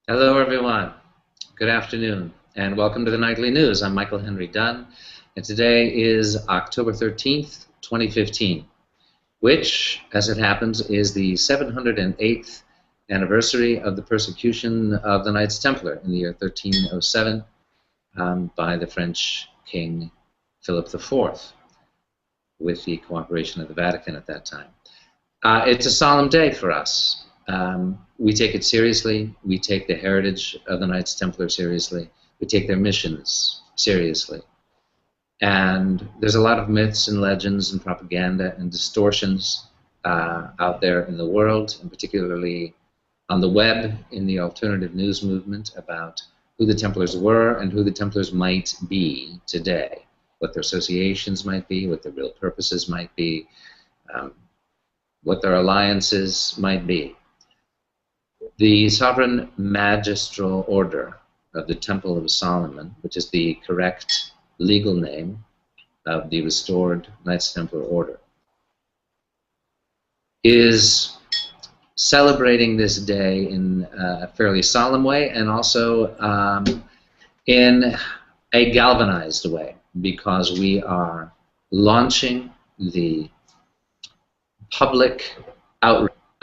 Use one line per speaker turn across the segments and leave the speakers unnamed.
Hello, everyone. Good afternoon, and welcome to the Nightly News. I'm Michael Henry Dunn, and today is October 13th, 2015, which, as it happens, is the 708th anniversary of the persecution of the Knights Templar in the year 1307 by the French King Philip IV, with the cooperation of the Vatican at that time. It's a solemn day for us. We take it seriously. We take the heritage of the Knights Templar seriously. We take their missions seriously. And there's a lot of myths and legends and propaganda and distortions out there in the world, and particularly on the web in the alternative news movement about who the Templars were and who the Templars might be today, what their associations might be, what their real purposes might be, what their alliances might be. The Sovereign Magistral Order of the Temple of Solomon, which is the correct legal name of the restored Knights Templar Order, is celebrating this day in a fairly solemn way and also in a galvanized way, because we are launching the public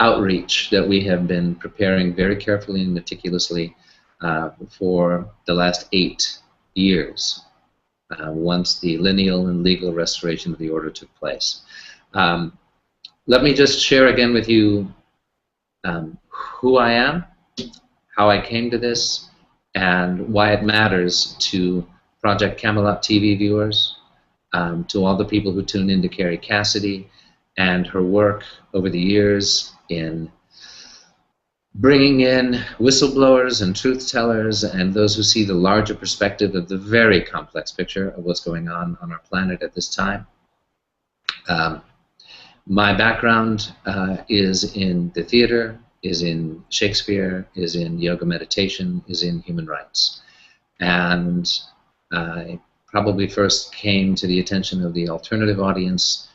outreach that we have been preparing very carefully and meticulously for the last 8 years, once the lineal and legal restoration of the order took place. Let me just share again with you who I am, how I came to this, and why it matters to Project Camelot TV viewers, to all the people who tune in to Carrie Cassidy and her work over the years in bringing in whistleblowers and truth tellers and those who see the larger perspective of the very complex picture of what's going on our planet at this time. My background is in the theater, is in Shakespeare, is in yoga meditation, is in human rights. And I probably first came to the attention of the alternative audience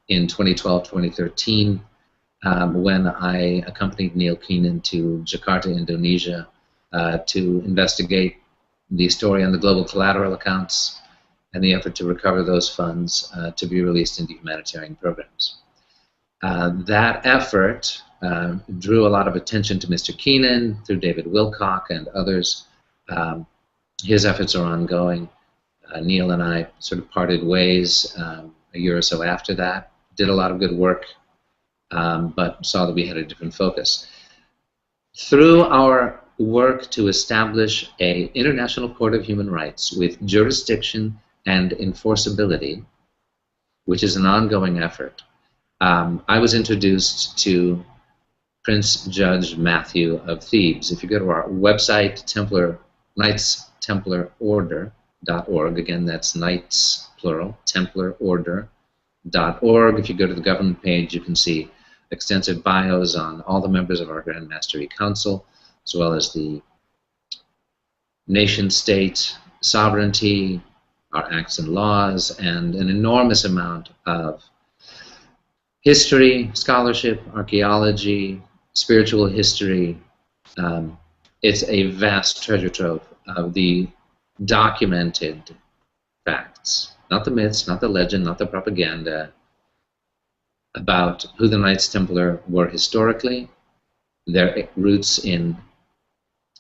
in 2012, 2013, when I accompanied Neil Keenan to Jakarta, Indonesia, to investigate the story on the global collateral accounts and the effort to recover those funds to be released into humanitarian programs. That effort drew a lot of attention to Mr. Keenan through David Wilcock and others. His efforts are ongoing. Neil and I sort of parted ways a year or so after that. Did a lot of good work, but saw that we had a different focus. Through our work to establish an international court of human rights with jurisdiction and enforceability, which is an ongoing effort, I was introduced to Prince Judge Matthew of Thebes. If you go to our website, KnightsTemplarOrder.org, again, that's Knights, plural, Templar Order.org. If you go to the government page, you can see extensive bios on all the members of our Grand Mastery Council, as well as the nation-state sovereignty, our acts and laws, and an enormous amount of history, scholarship, archaeology, spiritual history. It's a vast treasure trove of the documented facts. Not the myths, not the legend, not the propaganda, about who the Knights Templar were historically, their roots in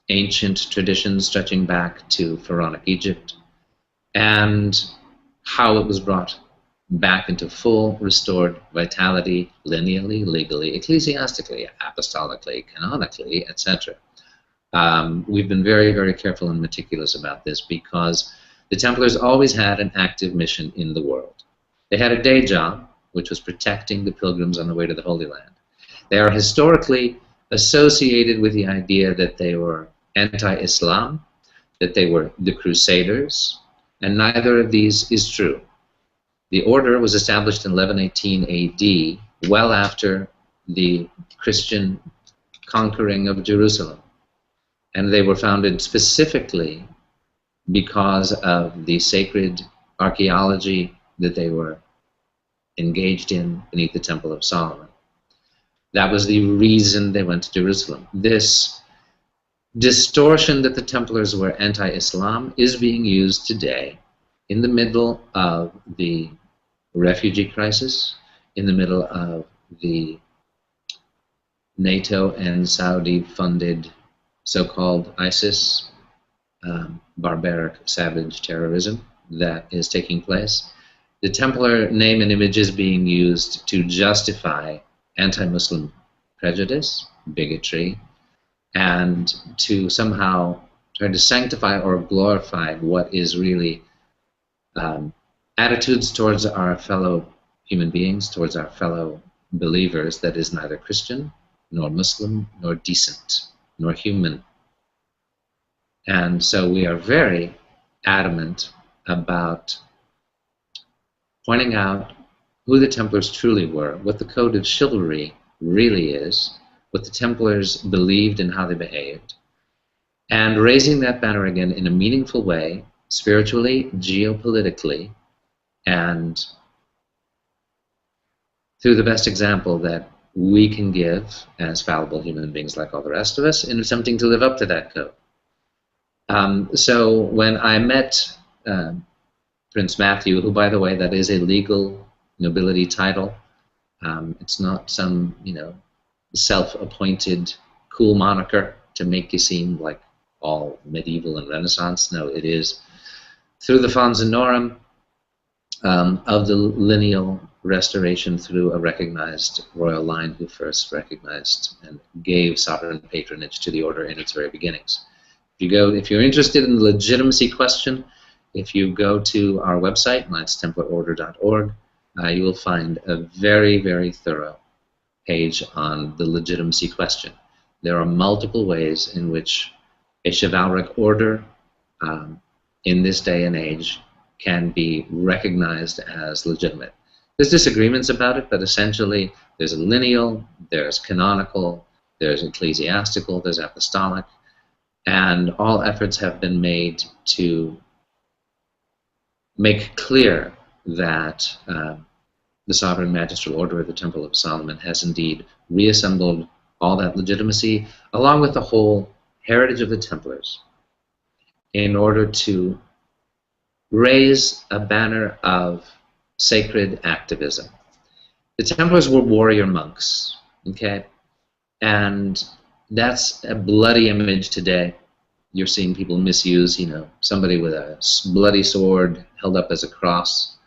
ancient traditions stretching back to Pharaonic Egypt, and how it was brought back into full, restored vitality, lineally, legally, ecclesiastically, apostolically, canonically, etc. We've been very, very careful and meticulous about this because the Templars always had an active mission in the world. They had a day job, which was protecting the pilgrims on the way to the Holy Land. They are historically associated with the idea that they were anti-Islam, that they were the Crusaders, and neither of these is true. The order was established in 1118 AD, well after the Christian conquering of Jerusalem, and they were founded specifically because of the sacred archaeology that they were engaged in beneath the Temple of Solomon. That was the reason they went to Jerusalem. This distortion that the Templars were anti-Islam is being used today in the middle of the refugee crisis, in the middle of the NATO and Saudi-funded so-called ISIS, barbaric, savage terrorism that is taking place. The Templar name and image is being used to justify anti-Muslim prejudice, bigotry, and to somehow try to sanctify or glorify what is really attitudes towards our fellow human beings, towards our fellow believers, that is neither Christian, nor Muslim, nor decent, nor human. And so we are very adamant about pointing out who the Templars truly were, what the code of chivalry really is, what the Templars believed and how they behaved, and raising that banner again in a meaningful way, spiritually, geopolitically, and through the best example that we can give as fallible human beings like all the rest of us in attempting to live up to that code. So when I met Prince Matthew, who, by the way, that is a legal nobility title. It's not some, self-appointed cool moniker to make you seem like all medieval and Renaissance. No, it is through the Fons Honorum of the lineal restoration through a recognized royal line who first recognized and gave sovereign patronage to the order in its very beginnings. If you're interested in the legitimacy question, if you go to our website, knightstemplarorder.org, you will find a very, very thorough page on the legitimacy question. There are multiple ways in which a chivalric order in this day and age can be recognized as legitimate. There's disagreements about it, but essentially there's a lineal, there's canonical, there's ecclesiastical, there's apostolic, and all efforts have been made to make clear that the Sovereign Magistral Order of the Temple of Solomon has indeed reassembled all that legitimacy, along with the whole heritage of the Templars, in order to raise a banner of sacred activism. The Templars were warrior monks, okay? And that's a bloody image today. You're seeing people misuse, somebody with a bloody sword held up as a cross.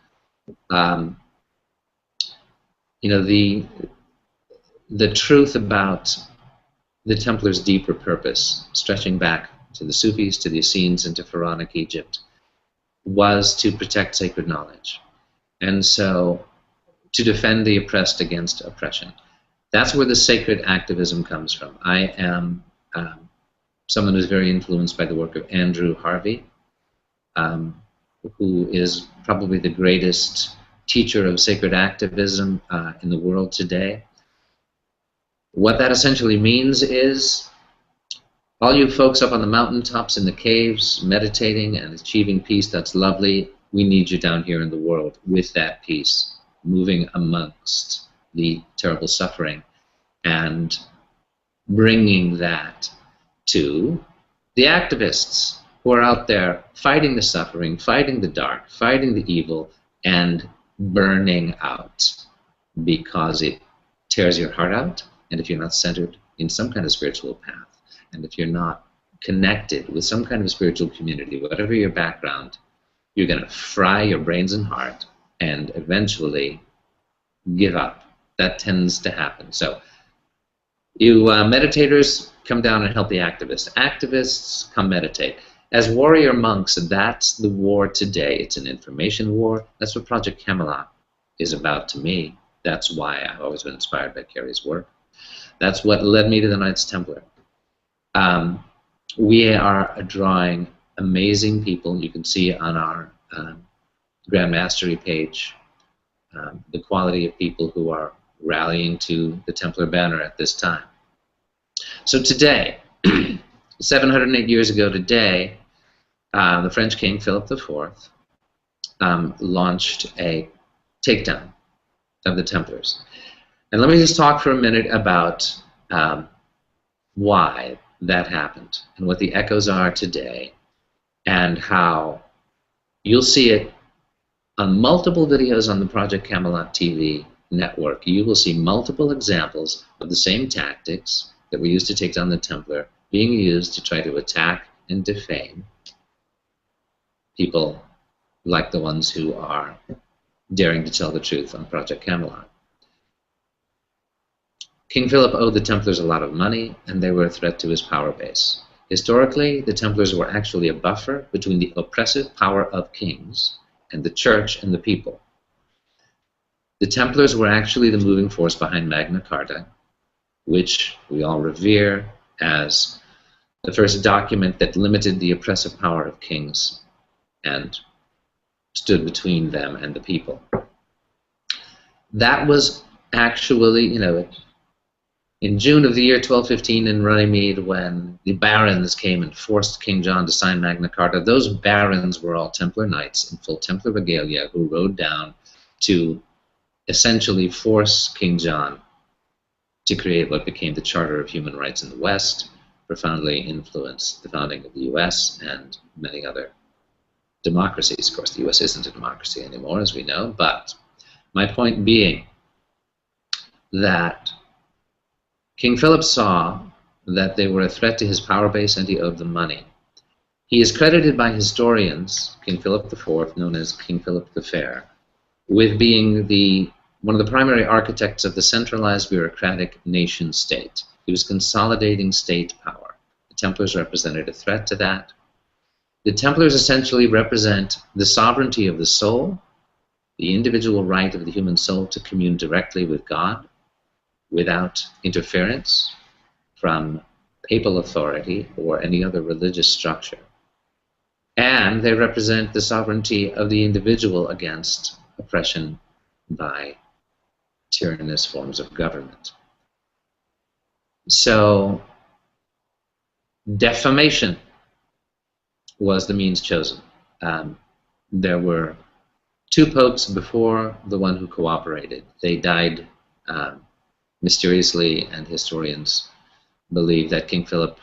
The truth about the Templars' deeper purpose, stretching back to the Sufis, to the Essenes, and to Pharaonic Egypt, was to protect sacred knowledge. And so, to defend the oppressed against oppression. That's where the sacred activism comes from. I am someone who's very influenced by the work of Andrew Harvey, who is probably the greatest teacher of sacred activism in the world today. What that essentially means is, all you folks up on the mountaintops in the caves, meditating and achieving peace, that's lovely. We need you down here in the world with that peace, moving amongst the terrible suffering and bringing that to the activists who are out there fighting the suffering, fighting the dark, fighting the evil, and burning out because it tears your heart out. And if you're not centered in some kind of spiritual path, and if you're not connected with some kind of spiritual community, whatever your background, you're going to fry your brains and heart and eventually give up. That tends to happen. So you meditators, come down and help the activists. Activists, come meditate. As warrior monks, that's the war today. It's an information war. That's what Project Camelot is about to me. That's why I've always been inspired by Carrie's work. That's what led me to the Knights Templar. We are drawing amazing people. You can see on our Grand Mastery page the quality of people who are rallying to the Templar banner at this time. So today, 708 years ago today, the French King Philip IV launched a takedown of the Templars. And let me just talk for a minute about why that happened and what the echoes are today, and how you'll see it on multiple videos on the Project Camelot TV network. You will see multiple examples of the same tactics that were used to take down the Templar being used to try to attack and defame people like the ones who are daring to tell the truth on Project Camelot. King Philip owed the Templars a lot of money, and they were a threat to his power base. Historically, the Templars were actually a buffer between the oppressive power of kings and the church and the people. The Templars were actually the moving force behind Magna Carta, which we all revere as the first document that limited the oppressive power of kings and stood between them and the people. That was actually, in June of the year 1215 in Runnymede, when the barons came and forced King John to sign Magna Carta, those barons were all Templar knights in full Templar regalia who rode down to essentially force King John to create what became the Charter of Human Rights in the West, profoundly influenced the founding of the U.S. and many other democracies. Of course, the U.S. isn't a democracy anymore, as we know, but my point being that King Philip saw that they were a threat to his power base and he owed them money. He is credited by historians, King Philip IV, known as King Philip the Fair, with being one of the primary architects of the centralized bureaucratic nation state. He was consolidating state power. The Templars represented a threat to that. The Templars essentially represent the sovereignty of the soul, the individual right of the human soul to commune directly with God without interference from papal authority or any other religious structure. And they represent the sovereignty of the individual against oppression by tyrannous forms of government. So, defamation was the means chosen. There were two popes before the one who cooperated. They died mysteriously, and historians believe that King Philip,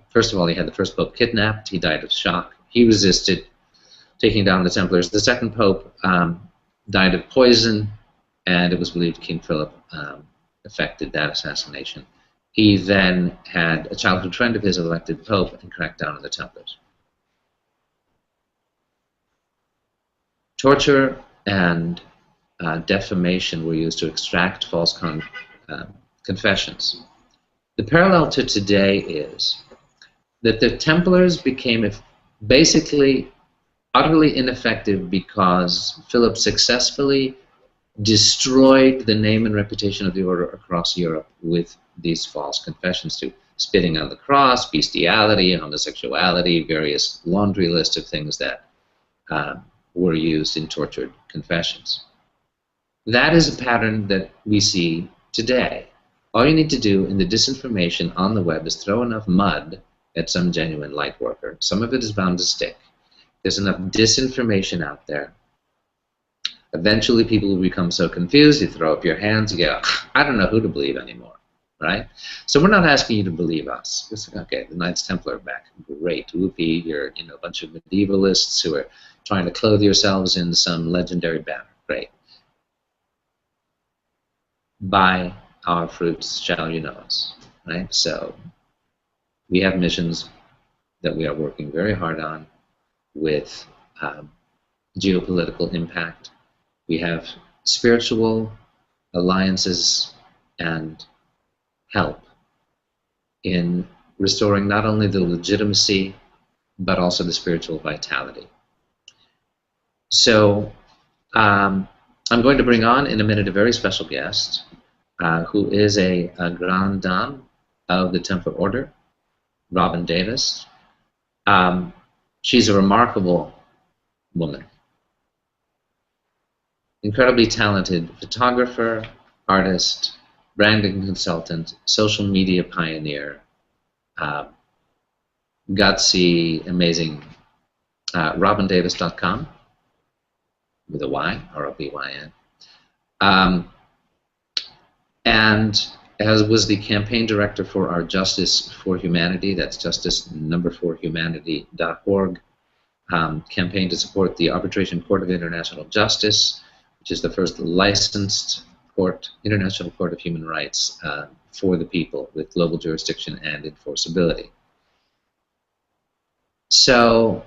first of all, he had the first pope kidnapped. He died of shock. He resisted taking down the Templars. The second pope died of poison, and it was believed King Philip effected that assassination. He then had a childhood friend of his elected pope and cracked down on the Templars. Torture and defamation were used to extract false confessions. The parallel to today is that the Templars became basically utterly ineffective because Philip successfully destroyed the name and reputation of the order across Europe with these false confessions to spitting on the cross, bestiality, homosexuality, various laundry list of things that were used in tortured confessions. That is a pattern that we see today. All you need to do in the disinformation on the web is throw enough mud at some genuine light worker. Some of it is bound to stick. There's enough disinformation out there. Eventually people will become so confused, you throw up your hands, you go, I don't know who to believe anymore, right? So we're not asking you to believe us. It's like, okay, the Knights Templar are back. Great, whoopee, you're a bunch of medievalists who are trying to clothe yourselves in some legendary banner. Great. By our fruits shall you know us, right? So we have missions that we are working very hard on with geopolitical impact. We have spiritual alliances and help in restoring not only the legitimacy but also the spiritual vitality. So I'm going to bring on in a minute a very special guest who is a Grand Dame of the Templar Order, Robin Davis. She's a remarkable woman. Incredibly talented photographer, artist, branding consultant, social media pioneer, gutsy, amazing. RobinDavis.com with a Y, R-O-B-Y-N. And as was the campaign director for our Justice for Humanity. That's justice4humanity.org. Campaign to support the Arbitration Court of International Justice, which is the first licensed court, International Court of Human Rights for the people with global jurisdiction and enforceability. So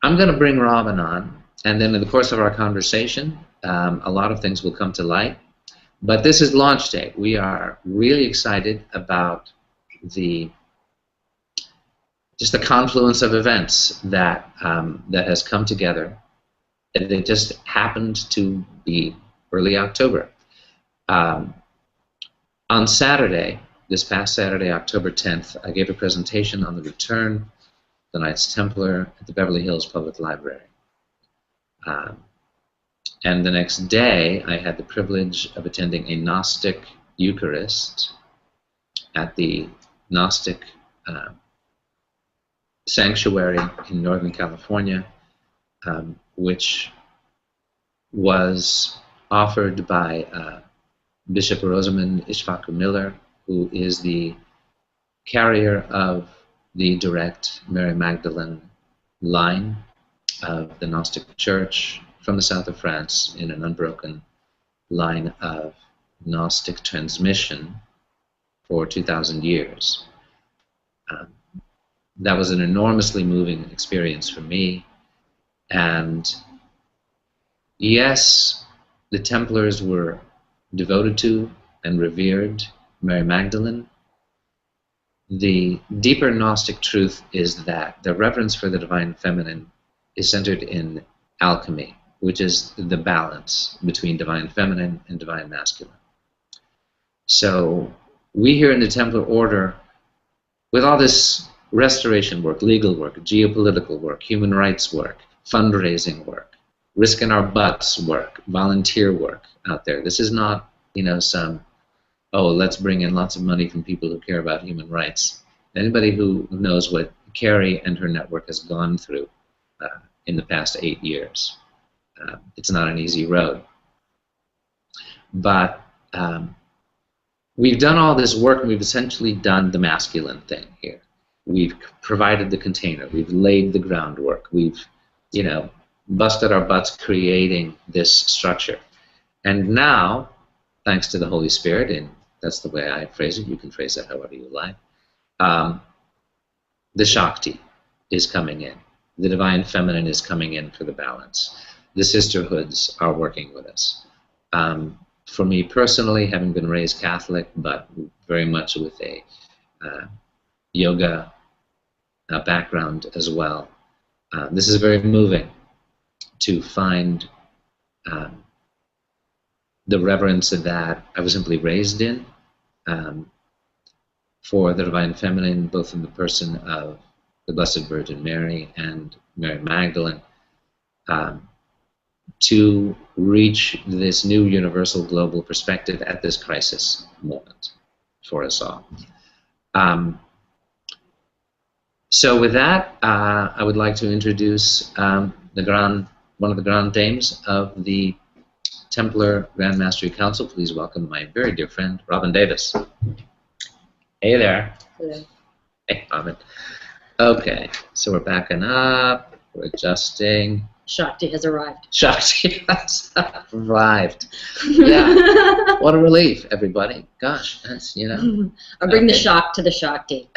I'm going to bring Robin on, and then in the course of our conversation, a lot of things will come to light. But this is launch day. We are really excited about just the confluence of events that that has come together. And it just happened to be early October. On Saturday, this past Saturday, October 10th, I gave a presentation on the return of the Knights Templar at the Beverly Hills Public Library. And the next day, I had the privilege of attending a Gnostic Eucharist at the Gnostic Sanctuary in Northern California, which was offered by Bishop Rosamond Ishfaku Miller, who is the carrier of the direct Mary Magdalene line of the Gnostic Church from the south of France in an unbroken line of Gnostic transmission for 2,000 years. That was an enormously moving experience for me. And yes, the Templars were devoted to and revered Mary Magdalene. The deeper Gnostic truth is that the reverence for the divine feminine is centered in alchemy, which is the balance between divine feminine and divine masculine. So we here in the Templar Order, with all this restoration work, legal work, geopolitical work, human rights work, fundraising work, risking our butts work, volunteer work out there. This is not, you know, some, oh, let's bring in lots of money from people who care about human rights. Anybody who knows what Carrie and her network has gone through in the past 8 years, it's not an easy road. But we've done all this work, and we've essentially done the masculine thing here. We've provided the container. We've laid the groundwork. We've, you know, busted our butts creating this structure. And now, thanks to the Holy Spirit, and that's the way I phrase it, you can phrase it however you like, the Shakti is coming in. The divine feminine is coming in for the balance. The sisterhoods are working with us. For me personally, having been raised Catholic, but very much with a yoga background as well, this is very moving to find the reverence that I was simply raised in for the divine feminine, both in the person of the Blessed Virgin Mary and Mary Magdalene, to reach this new universal global perspective at this crisis moment for us all. So with that, I would like to introduce one of the Grand Dames of the Templar Grand Mastery Council. Please welcome my very dear friend, Robin Davis. Hey there.
Hello.
Hey, Robin. Okay, so we're backing up, we're adjusting.
Shakti has arrived.
Shakti has arrived. Yeah, what a relief, everybody. Gosh, that's, you know.
I bring the shock to the Shakti.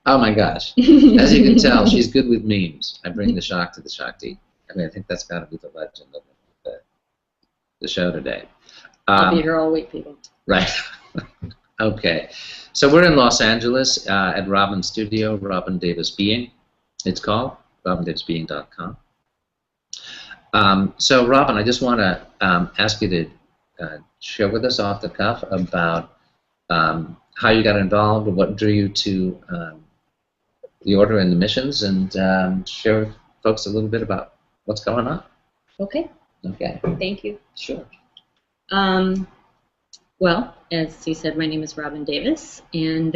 Oh my gosh. As you can tell, she's good with memes. I bring the shock to the Shakti. I mean, I think that's got to be the legend of the show today.
I'll be here all week, people.
Right. Okay. So we're in Los Angeles at Robin's studio, Robin Davis Being, it's called, robindavisbeing.com. So Robin, I just want to ask you to share with us off the cuff about how you got involved, what drew you to the order and the missions, and share with folks a little bit about what's going on.
Okay.
Okay.
Thank you.
Sure.
Well, as he said, my name is Robin Davis, and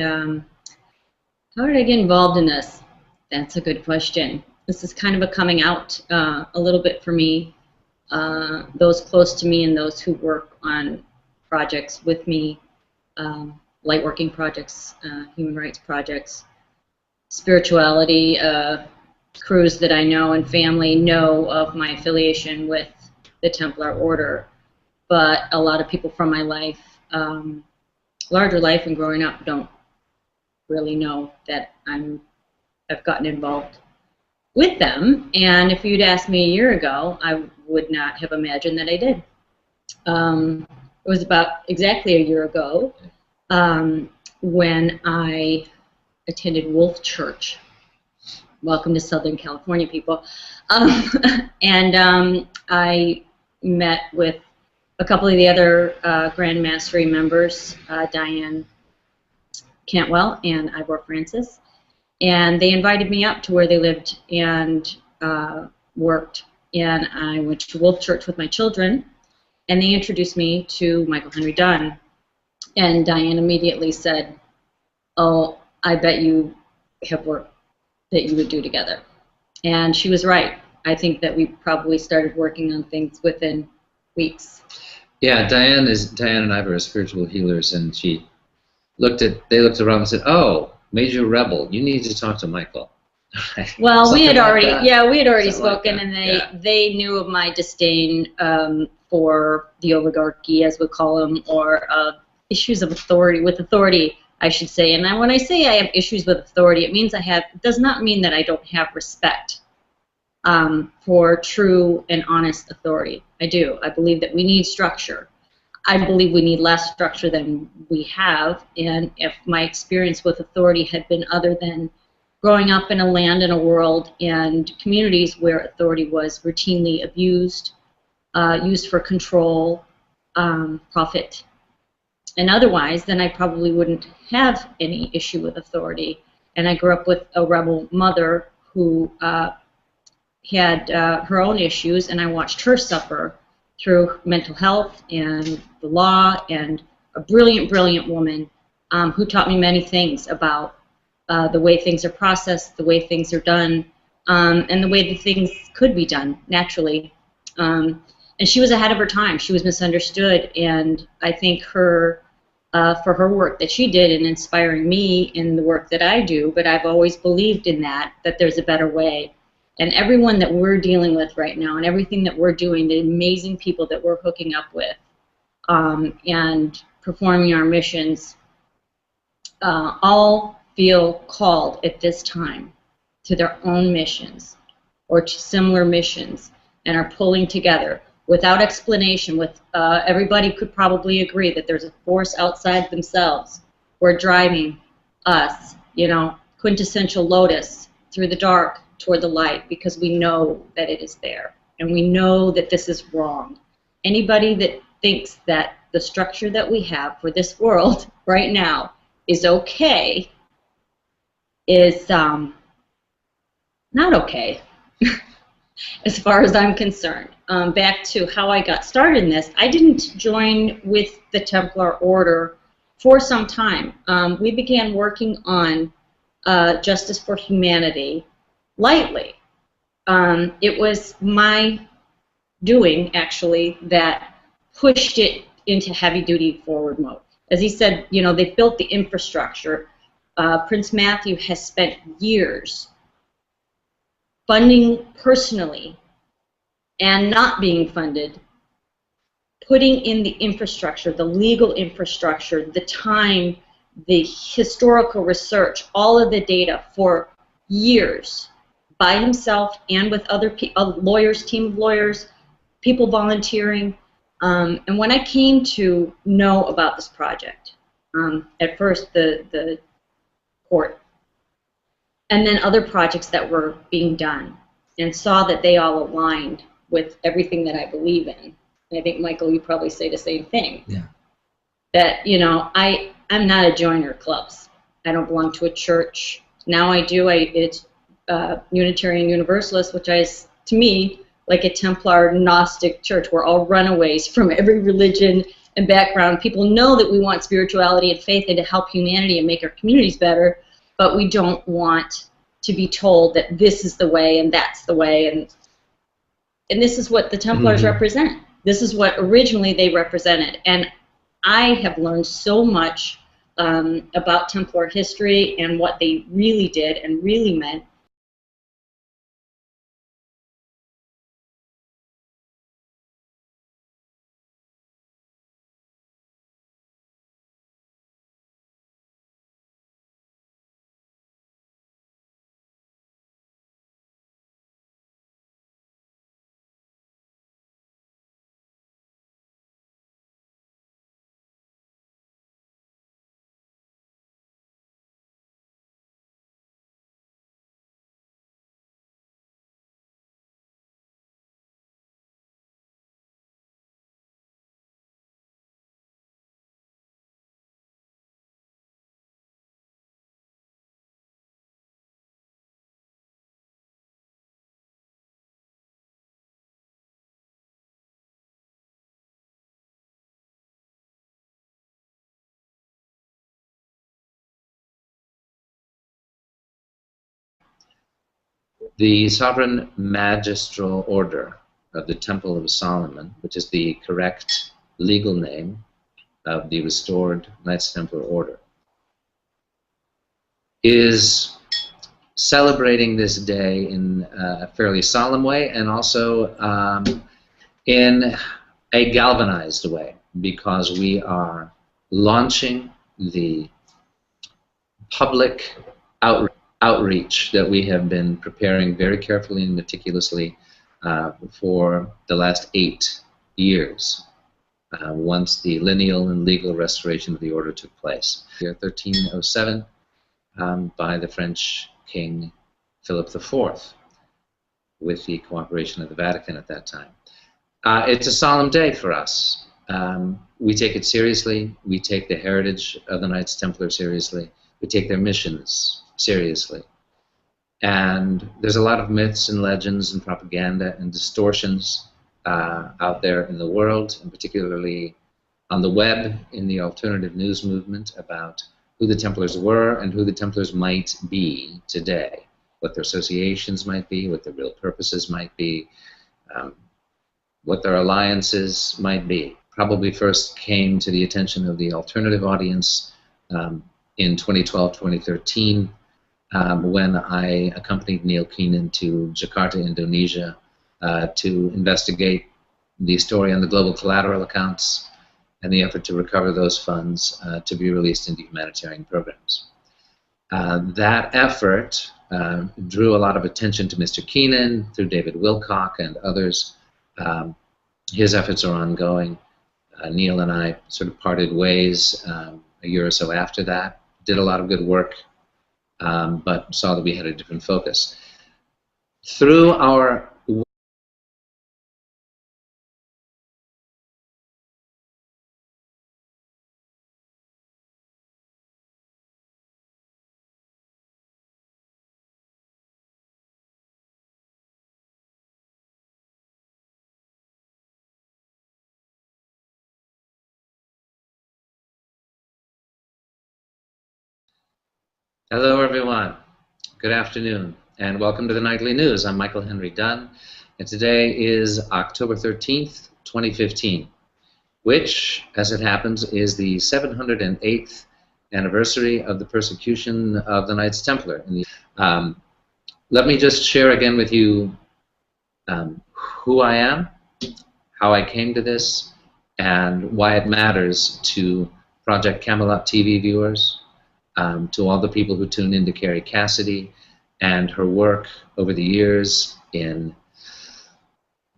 how did I get involved in this? That's a good question. This is kind of a coming out a little bit for me. Those close to me and those who work on projects with me light working projects, human rights projects, spirituality, crews that I know and family know of my affiliation with the Templar Order. But a lot of people from my life, larger life and growing up, don't really know that I've gotten involved with them. And if you'd asked me a year ago, I would not have imagined that I did. It was about exactly a year ago when I attended Wolf Church. Welcome to Southern California, people. And I met with a couple of the other Grand Mastery members, Diane Cantwell and Ivor Francis, and they invited me up to where they lived and worked. And I went to Wolf Church with my children, and they introduced me to Michael Henry Dunn. And Diane immediately said, "Oh, I bet you have work that you would do together." And she was right. I think that we probably started working on things within weeks.
Yeah, Diane and I were spiritual healers, and they looked around and said, "Oh, Major Rebel, you need to talk to Michael."
Well, we had already
Something
spoken,
like
and they knew of my disdain for the oligarchy, as we call them, or issues of authority, I should say. And when I say I have issues with authority, it does not mean that I don't have respect for true and honest authority. I do. I believe that we need structure. I believe we need less structure than we have, and if my experience with authority had been other than growing up in a land and a world and communities where authority was routinely abused, used for control, profit, and otherwise, then I probably wouldn't have any issue with authority. And I grew up with a rebel mother who had her own issues, and I watched her suffer through mental health and the law, and a brilliant, brilliant woman who taught me many things about the way things are processed, the way things are done, and the way that things could be done naturally. And she was ahead of her time. She was misunderstood, and I think for her work that she did in inspiring me in the work that I do, but I've always believed in that there's a better way. And everyone that we're dealing with right now and everything that we're doing, the amazing people that we're hooking up with and performing our missions, all feel called at this time to their own missions or to similar missions and are pulling together without explanation. Everybody could probably agree that there's a force outside themselves who are driving us, quintessential Lotus, through the dark toward the light, because we know that it is there, and we know that this is wrong. Anybody that thinks that the structure that we have for this world right now is okay is not okay, as far as I'm concerned. Back to how I got started in this, I didn't join with the Templar Order for some time. We began working on Justice for Humanity lightly. It was my doing, actually, that pushed it into heavy-duty forward mode. As he said, they've built the infrastructure. Prince Matthew has spent years funding personally and not being funded, putting in the infrastructure, the legal infrastructure, the time, the historical research, all of the data for years, by himself and with other lawyers, team of lawyers, people volunteering. And when I came to know about this project, at first the court, and then other projects that were being done, and saw that they all aligned with everything that I believe in. And I think, Michael, you probably say the same thing.
Yeah.
That, I'm not a joiner of clubs. I don't belong to a church. Now I do. It's Unitarian Universalist, which is, to me, like a Templar Gnostic church. We're all runaways from every religion and background. People know that we want spirituality and faith and to help humanity and make our communities better, but we don't want to be told that this is the way and that's the way. And this is what the Templars represent. This is what originally they represented. And I have learned so much about Templar history and what they really did and really meant.
The Sovereign Magistral Order of the Temple of Solomon, which is the correct legal name of the restored Knights Templar Order, is celebrating this day in a fairly solemn way and also in a galvanized way, because we are launching the public outreach that we have been preparing very carefully and meticulously for the last 8 years, once the lineal and legal restoration of the order took place. Year 1307 by the French King Philip IV, with the cooperation of the Vatican at that time. It's a solemn day for us. We take it seriously. We take the heritage of the Knights Templar seriously. We take their missions seriously. And there's a lot of myths and legends and propaganda and distortions out there in the world, and particularly on the web in the alternative news movement, about who the Templars were and who the Templars might be today, what their associations might be, what their real purposes might be, what their alliances might be. Probably first came to the attention of the alternative audience in 2012, 2013, when I accompanied Neil Keenan to Jakarta, Indonesia, to investigate the story on the global collateral accounts and the effort to recover those funds to be released into humanitarian programs. That effort drew a lot of attention to Mr. Keenan through David Wilcock and others. His efforts are ongoing. Neil and I sort of parted ways a year or so after that. Did a lot of good work, but saw that we had a different focus. Through our Hello, everyone. Good afternoon, and welcome to the Nightly News. I'm Michael Henry Dunn, and today is October 13th, 2015, which, as it happens, is the 708th anniversary of the persecution of the Knights Templar. Let me just share again with you who I am, how I came to this, and why it matters to Project Camelot TV viewers, to all the people who tune in to Carrie Cassidy and her work over the years in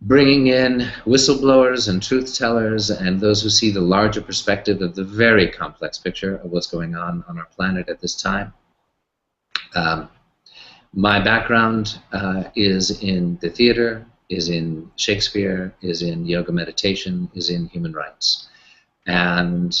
bringing in whistleblowers and truth tellers and those who see the larger perspective of the very complex picture of what's going on our planet at this time. My background is in the theater, is in Shakespeare, is in yoga meditation, is in human rights. And